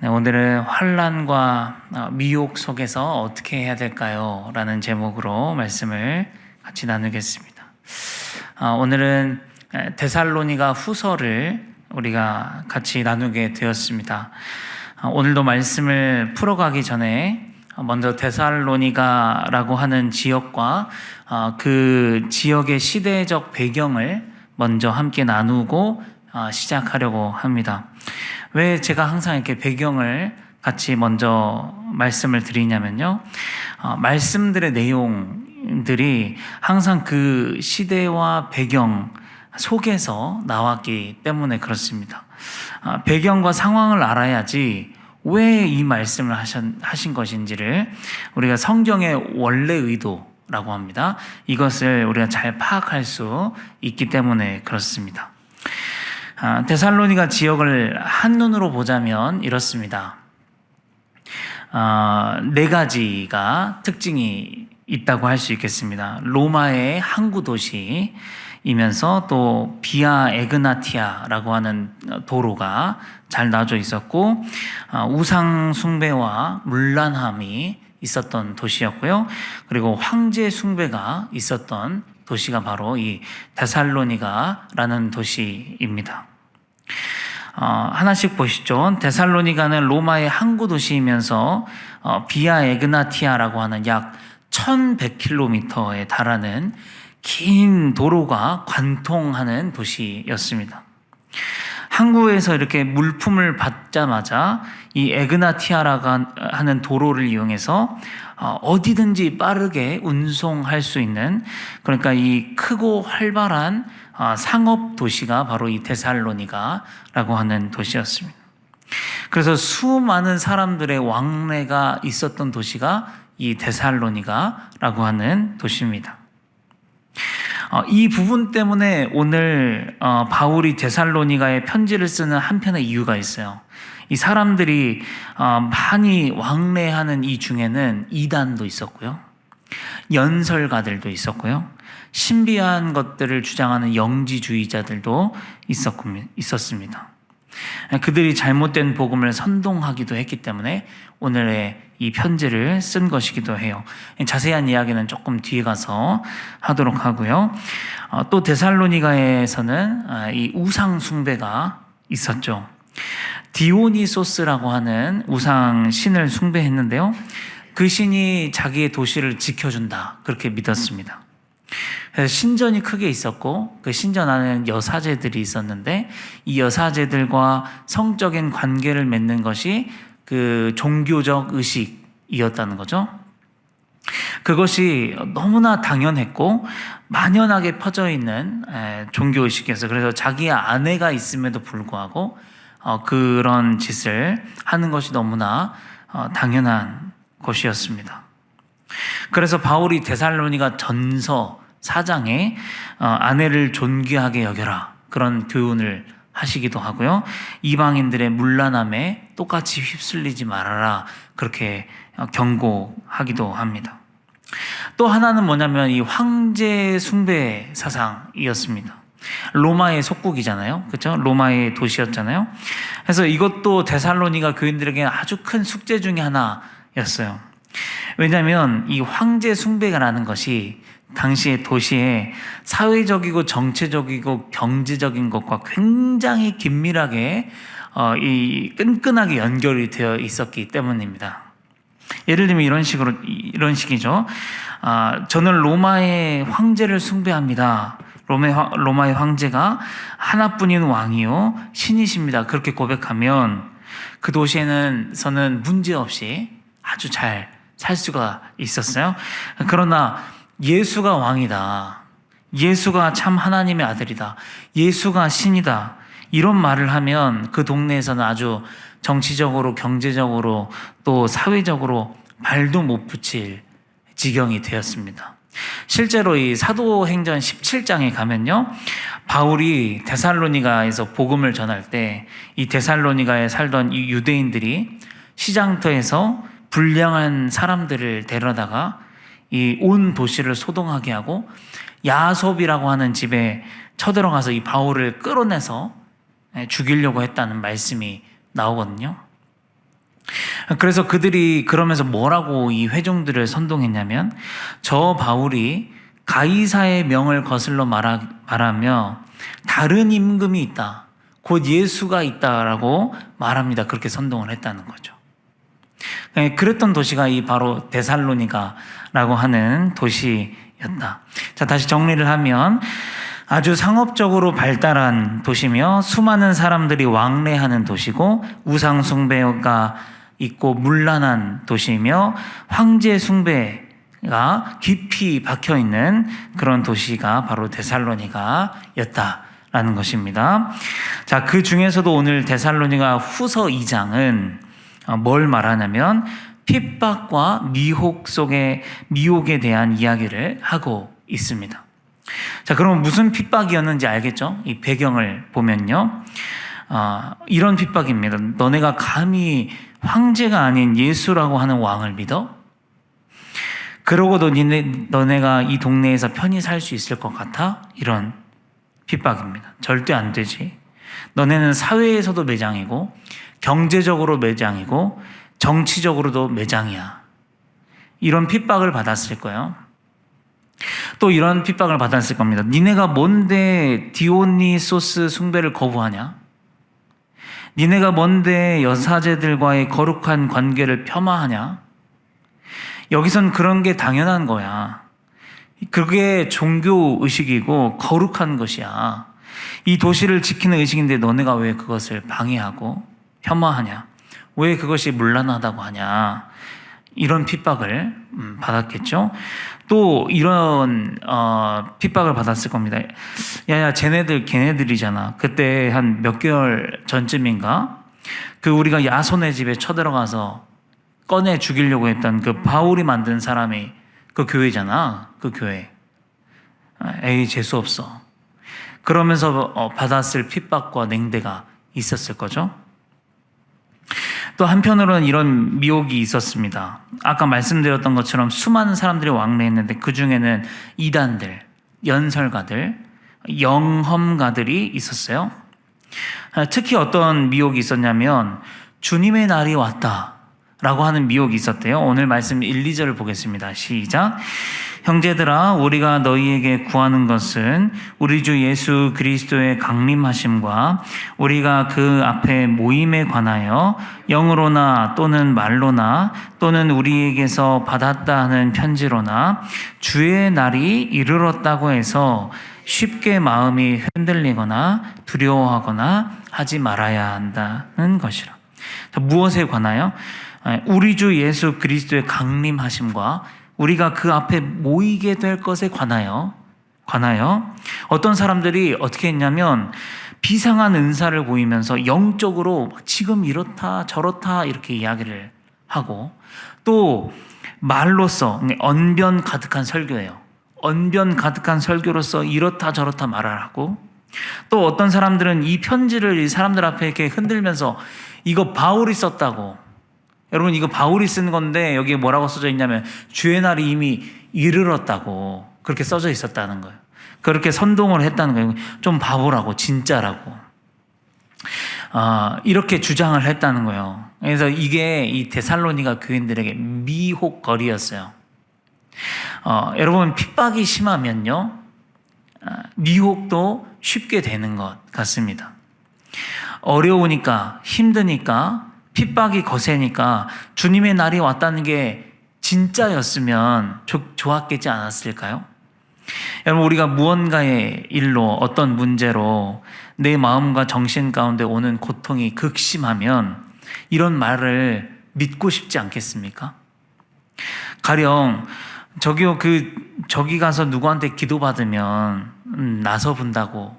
네, 오늘은 환난과 미혹 속에서 어떻게 해야 될까요? 라는 제목으로 말씀을 같이 나누겠습니다. 오늘은 데살로니가 후서를 우리가 같이 나누게 되었습니다. 오늘도 말씀을 풀어가기 전에 먼저 데살로니가라고 하는 지역과 그 지역의 시대적 배경을 먼저 함께 나누고 시작하려고 합니다. 왜 제가 항상 이렇게 배경을 같이 먼저 말씀을 드리냐면요. 말씀들의 내용들이 항상 그 시대와 배경 속에서 나왔기 때문에 그렇습니다. 배경과 상황을 알아야지 왜 이 말씀을 하신 것인지를 우리가 성경의 원래 의도라고 합니다. 이것을 우리가 잘 파악할 수 있기 때문에 그렇습니다. 데살로니가 지역을 한눈으로 보자면 이렇습니다. 네 가지가 특징이 있다고 할 수 있겠습니다. 로마의 항구 도시이면서 또 비아 에그나티아라고 하는 도로가 잘 나눠져 있었고, 우상 숭배와 문란함이 있었던 도시였고요. 그리고 황제 숭배가 있었던 도시가 바로 이 데살로니가라는 도시입니다. 하나씩 보시죠. 데살로니가는 로마의 항구 도시이면서 비아 에그나티아라고 하는 약 1100km에 달하는 긴 도로가 관통하는 도시였습니다. 항구에서 이렇게 물품을 받자마자 이 에그나티아라고 하는 도로를 이용해서 어디든지 빠르게 운송할 수 있는, 그러니까 이 크고 활발한 상업 도시가 바로 이 데살로니가라고 하는 도시였습니다. 그래서 수많은 사람들의 왕래가 있었던 도시가 이 데살로니가라고 하는 도시입니다. 이 부분 때문에 오늘 바울이 데살로니가에 편지를 쓰는 한편의 이유가 있어요. 이 사람들이 많이 왕래하는 이 중에는 이단도 있었고요, 연설가들도 있었고요, 신비한 것들을 주장하는 영지주의자들도 있었습니다. 그들이 잘못된 복음을 선동하기도 했기 때문에 오늘의 이 편지를 쓴 것이기도 해요. 자세한 이야기는 조금 뒤에 가서 하도록 하고요. 또 데살로니가에서는 이 우상 숭배가 있었죠. 디오니소스라고 하는 우상 신을 숭배했는데요. 그 신이 자기의 도시를 지켜준다, 그렇게 믿었습니다. 그래서 신전이 크게 있었고, 그 신전 안에는 여사제들이 있었는데 이 여사제들과 성적인 관계를 맺는 것이 그 종교적 의식이었다는 거죠. 그것이 너무나 당연했고 만연하게 퍼져 있는 종교의식이었어요. 그래서 자기의 아내가 있음에도 불구하고 그런 짓을 하는 것이 너무나 당연한 것이었습니다. 그래서 바울이 데살로니가 전서 4장에 아내를 존귀하게 여겨라, 그런 교훈을 하시기도 하고요. 이방인들의 문란함에 똑같이 휩쓸리지 말아라, 그렇게 경고하기도 합니다. 또 하나는 뭐냐면 이 황제 숭배 사상이었습니다. 로마의 속국이잖아요. 그렇죠? 로마의 도시였잖아요. 그래서 이것도 데살로니가 교인들에게 아주 큰 숙제 중에 하나였어요. 왜냐하면 이 황제 숭배라는 것이 당시의 도시에 사회적이고 정치적이고 경제적인 것과 굉장히 긴밀하게 끈끈하게 연결이 되어 있었기 때문입니다. 예를 들면 이런 식이죠. 저는 로마의 황제를 숭배합니다. 로마의 황제가 하나뿐인 왕이요 신이십니다. 그렇게 고백하면 그 도시에서는 문제없이 아주 잘 살 수가 있었어요. 그러나 예수가 왕이다, 예수가 참 하나님의 아들이다, 예수가 신이다, 이런 말을 하면 그 동네에서는 아주 정치적으로 경제적으로 또 사회적으로 발도 못 붙일 지경이 되었습니다. 실제로 이 사도행전 17장에 가면요, 바울이 데살로니가에서 복음을 전할 때 이 데살로니가에 살던 이 유대인들이 시장터에서 불량한 사람들을 데려다가 이 온 도시를 소동하게 하고 야곱이라고 하는 집에 쳐들어가서 이 바울을 끌어내서 죽이려고 했다는 말씀이 나오거든요. 그래서 그들이 그러면서 뭐라고 이 회중들을 선동했냐면, 저 바울이 가이사의 명을 거슬러 말하며 다른 임금이 있다, 곧 예수가 있다라고 말합니다. 그렇게 선동을 했다는 거죠. 그랬던 도시가 이 바로 데살로니가라고 하는 도시였다. 자, 다시 정리를 하면 아주 상업적으로 발달한 도시며 수많은 사람들이 왕래하는 도시고, 우상 숭배가 있고 문란한 도시며 황제 숭배가 깊이 박혀 있는 그런 도시가 바로 데살로니가였다라는 것입니다. 자, 그 중에서도 오늘 데살로니가 후서 2장은 뭘 말하냐면 핍박과 미혹에 대한 이야기를 하고 있습니다. 자, 그럼 무슨 핍박이었는지 알겠죠? 이 배경을 보면요, 이런 핍박입니다. 너네가 감히 황제가 아닌 예수라고 하는 왕을 믿어? 그러고도 너네가 이 동네에서 편히 살 수 있을 것 같아? 이런 핍박입니다. 절대 안 되지. 너네는 사회에서도 매장이고, 경제적으로 매장이고, 정치적으로도 매장이야. 이런 핍박을 받았을 거예요. 또 이런 핍박을 받았을 겁니다. 니네가 뭔데 디오니소스 숭배를 거부하냐? 니네가 뭔데 여사제들과의 거룩한 관계를 폄하하냐? 여기선 그런 게 당연한 거야. 그게 종교 의식이고 거룩한 것이야. 이 도시를 지키는 의식인데 너네가 왜 그것을 방해하고 폄하하냐? 왜 그것이 문란하다고 하냐? 이런 핍박을 받았겠죠. 또 이런 핍박을 받았을 겁니다. 야야, 걔네들이잖아. 그때 한 몇 개월 전쯤인가, 그 우리가 야손의 집에 쳐들어가서 꺼내 죽이려고 했던 그 바울이 만든 사람이 그 교회잖아. 그 교회. 에이, 재수 없어. 그러면서 받았을 핍박과 냉대가 있었을 거죠. 또 한편으로는 이런 미혹이 있었습니다. 아까 말씀드렸던 것처럼 수많은 사람들이 왕래했는데 그 중에는 이단들, 연설가들, 영험가들이 있었어요. 특히 어떤 미혹이 있었냐면 주님의 날이 왔다라고 하는 미혹이 있었대요. 오늘 말씀 1, 2절을 보겠습니다. 시작. 형제들아, 우리가 너희에게 구하는 것은 우리 주 예수 그리스도의 강림하심과 우리가 그 앞에 모임에 관하여 영으로나 또는 말로나 또는 우리에게서 받았다 하는 편지로나 주의 날이 이르렀다고 해서 쉽게 마음이 흔들리거나 두려워하거나 하지 말아야 한다는 것이라. 무엇에 관하여? 우리 주 예수 그리스도의 강림하심과 우리가 그 앞에 모이게 될 것에 관하여 어떤 사람들이 어떻게 했냐면 비상한 은사를 보이면서 영적으로 지금 이렇다 저렇다 이렇게 이야기를 하고, 또 말로써 언변 가득한 설교예요. 언변 가득한 설교로서 이렇다 저렇다 말을 하고, 또 어떤 사람들은 이 편지를 이 사람들 앞에 이렇게 흔들면서 이거 바울이 썼다고, 여러분 이거 바울이 쓴 건데 여기에 뭐라고 써져 있냐면 주의 날이 이미 이르렀다고 그렇게 써져 있었다는 거예요. 그렇게 선동을 했다는 거예요. 좀 바보라고, 진짜라고 이렇게 주장을 했다는 거예요. 그래서 이게 이 데살로니가 교인들에게 미혹거리였어요. 여러분 핍박이 심하면요, 미혹도 쉽게 되는 것 같습니다. 어려우니까, 힘드니까, 핍박이 거세니까 주님의 날이 왔다는 게 진짜였으면 좋았겠지 않았을까요? 여러분, 우리가 무언가의 일로, 어떤 문제로 내 마음과 정신 가운데 오는 고통이 극심하면 이런 말을 믿고 싶지 않겠습니까? 가령 저기 가서 누구한테 기도받으면 나서 본다고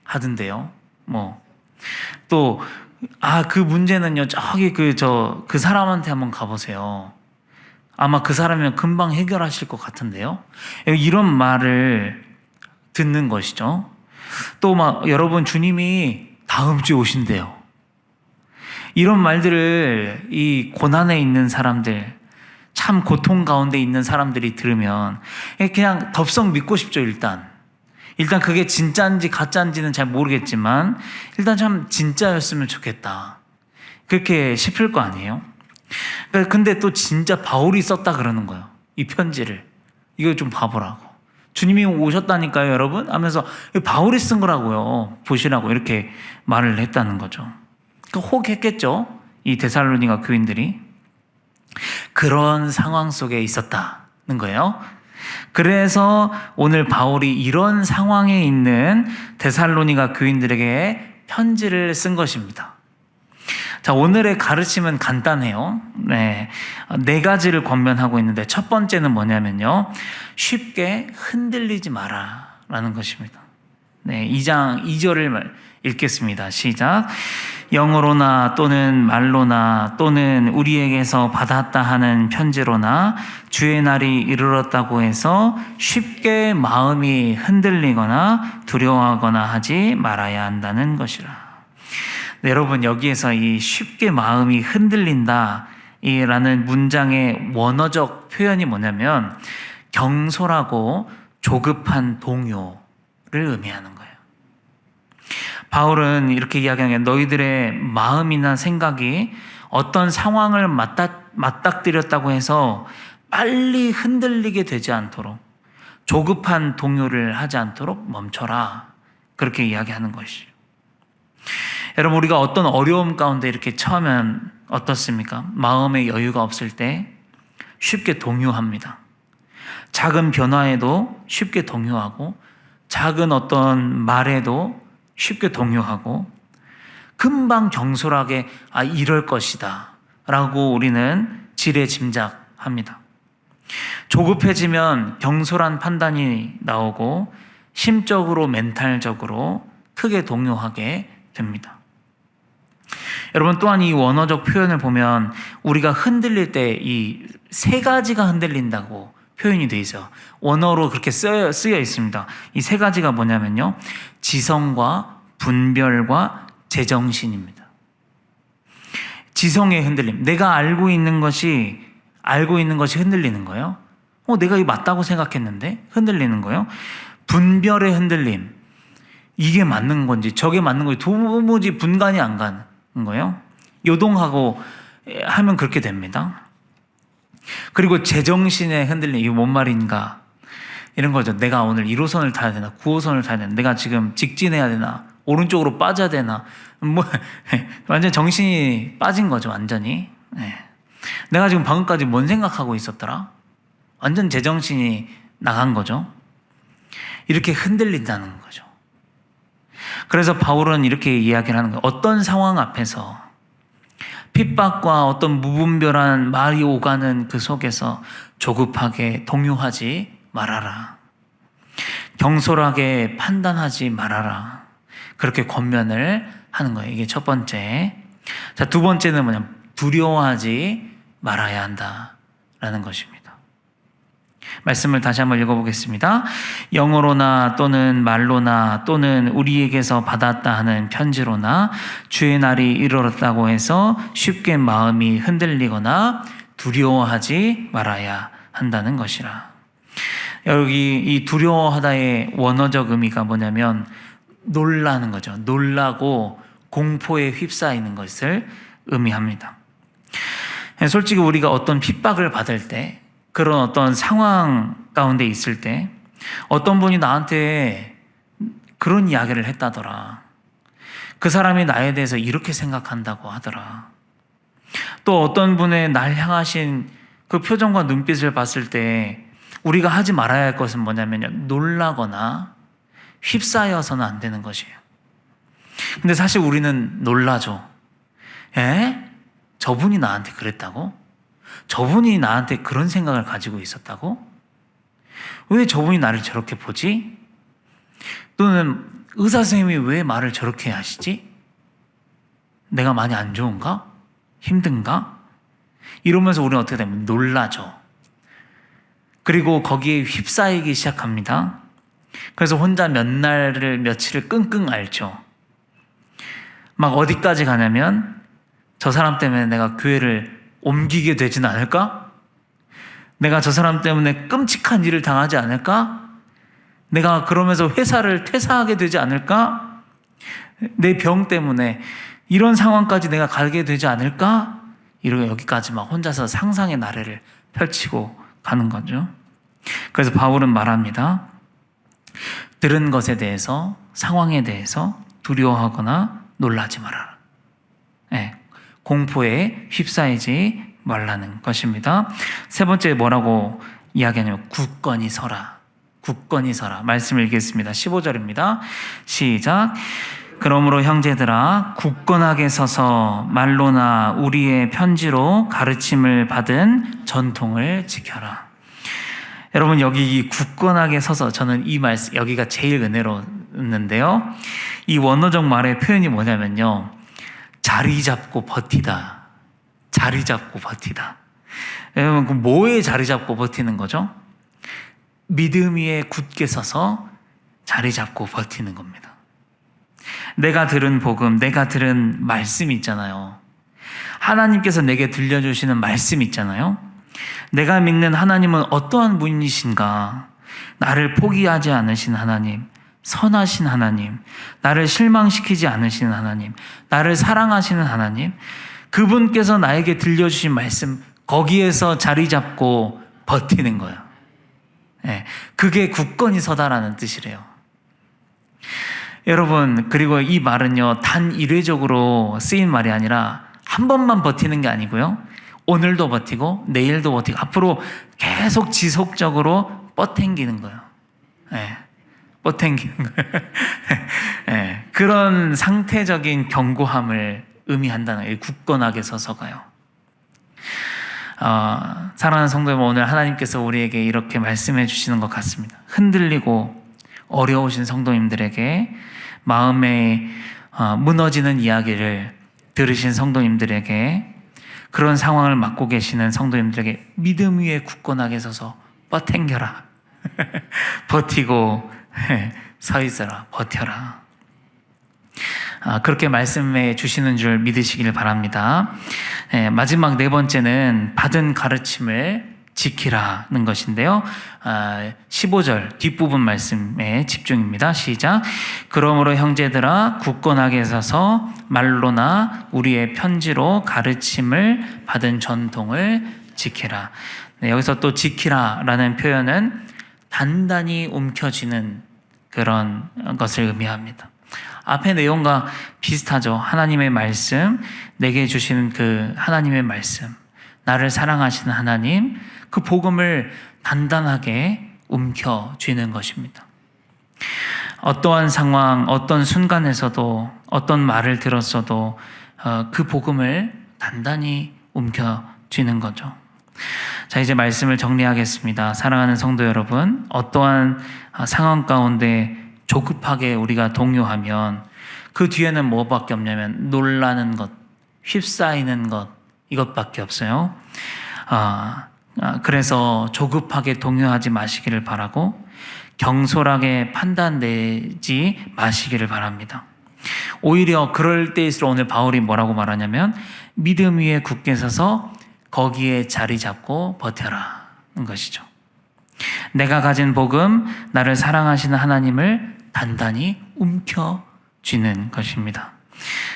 하던데요. 또 그 문제는요, 저기 그 사람한테 한번 가보세요. 아마 그 사람이면 금방 해결하실 것 같은데요. 이런 말을 듣는 것이죠. 또 여러분 주님이 다음 주에 오신대요. 이런 말들을 이 고난에 있는 사람들, 참 고통 가운데 있는 사람들이 들으면 그냥 덥석 믿고 싶죠. 일단 그게 진짜인지 가짜인지는 잘 모르겠지만 일단 참 진짜였으면 좋겠다. 그렇게 싶을 거 아니에요? 근데 또 진짜 바울이 썼다 그러는 거예요. 이 편지를. 이거 좀 봐보라고. 주님이 오셨다니까요, 여러분? 하면서 바울이 쓴 거라고요. 보시라고 이렇게 말을 했다는 거죠. 혹했겠죠? 이 데살로니가 교인들이. 그런 상황 속에 있었다는 거예요. 그래서 오늘 바울이 이런 상황에 있는 데살로니가 교인들에게 편지를 쓴 것입니다. 자, 오늘의 가르침은 간단해요. 네 가지를 권면하고 있는데 첫 번째는 뭐냐면요. 쉽게 흔들리지 마라 라는 것입니다. 2장 2절을 읽겠습니다. 시작. 영어로나 또는 말로나 또는 우리에게서 받았다 하는 편지로나 주의 날이 이르렀다고 해서 쉽게 마음이 흔들리거나 두려워하거나 하지 말아야 한다는 것이라. 네, 여러분 여기에서 이 쉽게 마음이 흔들린다 라는 문장의 원어적 표현이 뭐냐면 경솔하고 조급한 동요를 의미하는 거예요. 바울은 이렇게 이야기하는 게 너희들의 마음이나 생각이 어떤 상황을 맞닥뜨렸다고 해서 빨리 흔들리게 되지 않도록 조급한 동요를 하지 않도록 멈춰라. 그렇게 이야기하는 것이죠. 여러분 우리가 어떤 어려움 가운데 이렇게 처하면 어떻습니까? 마음의 여유가 없을 때 쉽게 동요합니다. 작은 변화에도 쉽게 동요하고 작은 어떤 말에도 쉽게 동요하고 금방 경솔하게 이럴 것이다 라고 우리는 지레짐작합니다. 조급해지면 경솔한 판단이 나오고 심적으로 멘탈적으로 크게 동요하게 됩니다. 여러분 또한 이 원어적 표현을 보면 우리가 흔들릴 때 이 세 가지가 흔들린다고 표현이 되어 있어요. 원어로 그렇게 쓰여 있습니다. 이 세 가지가 뭐냐면요. 지성과 분별과 제정신입니다. 지성의 흔들림. 내가 알고 있는 것이 흔들리는 거예요. 내가 이거 맞다고 생각했는데 흔들리는 거예요. 분별의 흔들림. 이게 맞는 건지 저게 맞는 건지 도무지 분간이 안 가는 거예요. 요동하고 하면 그렇게 됩니다. 그리고 제정신의 흔들림. 이게 뭔 말인가? 이런 거죠. 내가 오늘 1호선을 타야 되나 9호선을 타야 되나 내가 지금 직진해야 되나 오른쪽으로 빠져야 되나 완전 정신이 빠진 거죠. 완전히. 내가 지금 방금까지 뭔 생각하고 있었더라? 완전 제정신이 나간 거죠. 이렇게 흔들린다는 거죠. 그래서 바울은 이렇게 이야기를 하는 거예요. 어떤 상황 앞에서 핍박과 어떤 무분별한 말이 오가는 그 속에서 조급하게 동요하지 말아라. 경솔하게 판단하지 말아라. 그렇게 권면을 하는 거예요. 이게 첫 번째. 자, 두 번째는 뭐냐면 두려워하지 말아야 한다라는 것입니다. 말씀을 다시 한번 읽어보겠습니다. 영어로나 또는 말로나 또는 우리에게서 받았다 하는 편지로나 주의 날이 이르렀다고 해서 쉽게 마음이 흔들리거나 두려워하지 말아야 한다는 것이라. 여기 이 두려워하다의 원어적 의미가 뭐냐면 놀라는 거죠. 놀라고 공포에 휩싸이는 것을 의미합니다. 솔직히 우리가 어떤 핍박을 받을 때 그런 어떤 상황 가운데 있을 때 어떤 분이 나한테 그런 이야기를 했다더라. 그 사람이 나에 대해서 이렇게 생각한다고 하더라. 또 어떤 분의 날 향하신 그 표정과 눈빛을 봤을 때 우리가 하지 말아야 할 것은 뭐냐면요. 놀라거나 휩싸여서는 안 되는 것이에요. 근데 사실 우리는 놀라죠. 저분이 나한테 그랬다고? 저분이 나한테 그런 생각을 가지고 있었다고? 왜 저분이 나를 저렇게 보지? 또는 의사 선생님이 왜 말을 저렇게 하시지? 내가 많이 안 좋은가? 힘든가? 이러면서 우리는 어떻게 되면 놀라죠. 그리고 거기에 휩싸이기 시작합니다. 그래서 혼자 며칠을 끙끙 앓죠. 막 어디까지 가냐면 저 사람 때문에 내가 교회를 옮기게 되진 않을까? 내가 저 사람 때문에 끔찍한 일을 당하지 않을까? 내가 그러면서 회사를 퇴사하게 되지 않을까? 내 병 때문에 이런 상황까지 내가 가게 되지 않을까? 이러고 여기까지 막 혼자서 상상의 나래를 펼치고 가는 거죠. 그래서 바울은 말합니다. 들은 것에 대해서, 상황에 대해서 두려워하거나 놀라지 말아라. 네, 공포에 휩싸이지 말라는 것입니다. 세 번째 뭐라고 이야기하냐면 굳건히 서라. 굳건히 서라. 말씀을 읽겠습니다. 15절입니다. 시작. 그러므로 형제들아 굳건하게 서서 말로나 우리의 편지로 가르침을 받은 전통을 지켜라. 여러분 여기 굳건하게 서서 저는 이 말씀 여기가 제일 은혜로웠는데요. 이 원어적 말의 표현이 뭐냐면요. 자리 잡고 버티다. 자리 잡고 버티다. 여러분 그 뭐에 자리 잡고 버티는 거죠? 믿음 위에 굳게 서서 자리 잡고 버티는 겁니다. 내가 들은 복음, 내가 들은 말씀 있잖아요. 하나님께서 내게 들려주시는 말씀 있잖아요. 내가 믿는 하나님은 어떠한 분이신가? 나를 포기하지 않으신 하나님, 선하신 하나님, 나를 실망시키지 않으시는 하나님, 나를 사랑하시는 하나님, 그분께서 나에게 들려주신 말씀, 거기에서 자리 잡고 버티는 거예요. 네, 그게 굳건히 서다라는 뜻이래요. 여러분, 그리고 이 말은요, 단 일회적으로 쓰인 말이 아니라 한 번만 버티는 게 아니고요. 오늘도 버티고, 내일도 버티고, 앞으로 계속 지속적으로 뻗탱기는 거예요. 네, 뻗탱기는 거예요. 네, 그런 상태적인 견고함을 의미한다는 거예요. 굳건하게 서서가요. 사랑하는 성도 여러분, 오늘 하나님께서 우리에게 이렇게 말씀해 주시는 것 같습니다. 흔들리고 어려우신 성도님들에게 마음에 무너지는 이야기를 들으신 성도님들에게 그런 상황을 맡고 계시는 성도님들에게 믿음 위에 굳건하게 서서 뻗탱겨라. 버티고 서 있어라. 버텨라. 그렇게 말씀해 주시는 줄 믿으시길 바랍니다. 마지막 네 번째는 받은 가르침을 지키라는 것인데요. 15절 뒷부분 말씀에 집중입니다. 시작. 그러므로 형제들아 굳건하게 서서 말로나 우리의 편지로 가르침을 받은 전통을 지키라. 네, 여기서 또 지키라라는 표현은 단단히 움켜쥐는 그런 것을 의미합니다. 앞의 내용과 비슷하죠. 하나님의 말씀, 내게 주시는 그 하나님의 말씀, 나를 사랑하시는 하나님, 그 복음을 단단하게 움켜쥐는 것입니다. 어떠한 상황, 어떤 순간에서도 어떤 말을 들었어도 그 복음을 단단히 움켜쥐는 거죠. 자, 이제 말씀을 정리하겠습니다. 사랑하는 성도 여러분, 어떠한 상황 가운데 조급하게 우리가 동요하면 그 뒤에는 뭐밖에 없냐면 놀라는 것, 휩싸이는 것, 이것밖에 없어요. 그래서 조급하게 동요하지 마시기를 바라고 경솔하게 판단내지 마시기를 바랍니다. 오히려 그럴 때일수록 오늘 바울이 뭐라고 말하냐면 믿음 위에 굳게 서서 거기에 자리 잡고 버텨라는 것이죠. 내가 가진 복음, 나를 사랑하시는 하나님을 단단히 움켜쥐는 것입니다.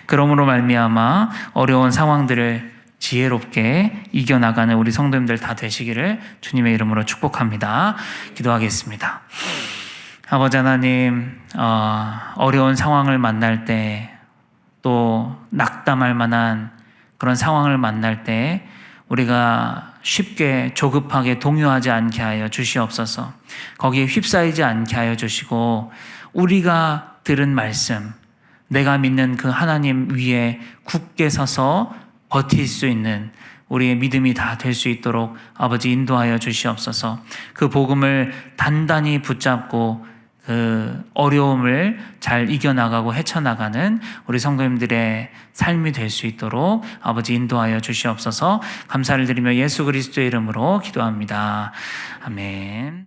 그러므로 말미암아 어려운 상황들을 지혜롭게 이겨나가는 우리 성도님들 다 되시기를 주님의 이름으로 축복합니다. 기도하겠습니다. 아버지 하나님, 어려운 상황을 만날 때 또 낙담할 만한 그런 상황을 만날 때 우리가 쉽게 조급하게 동요하지 않게 하여 주시옵소서. 거기에 휩싸이지 않게 하여 주시고 우리가 들은 말씀, 내가 믿는 그 하나님 위에 굳게 서서 버틸 수 있는 우리의 믿음이 다 될 수 있도록 아버지 인도하여 주시옵소서. 그 복음을 단단히 붙잡고 그 어려움을 잘 이겨나가고 헤쳐나가는 우리 성도님들의 삶이 될 수 있도록 아버지 인도하여 주시옵소서. 감사를 드리며 예수 그리스도의 이름으로 기도합니다. 아멘.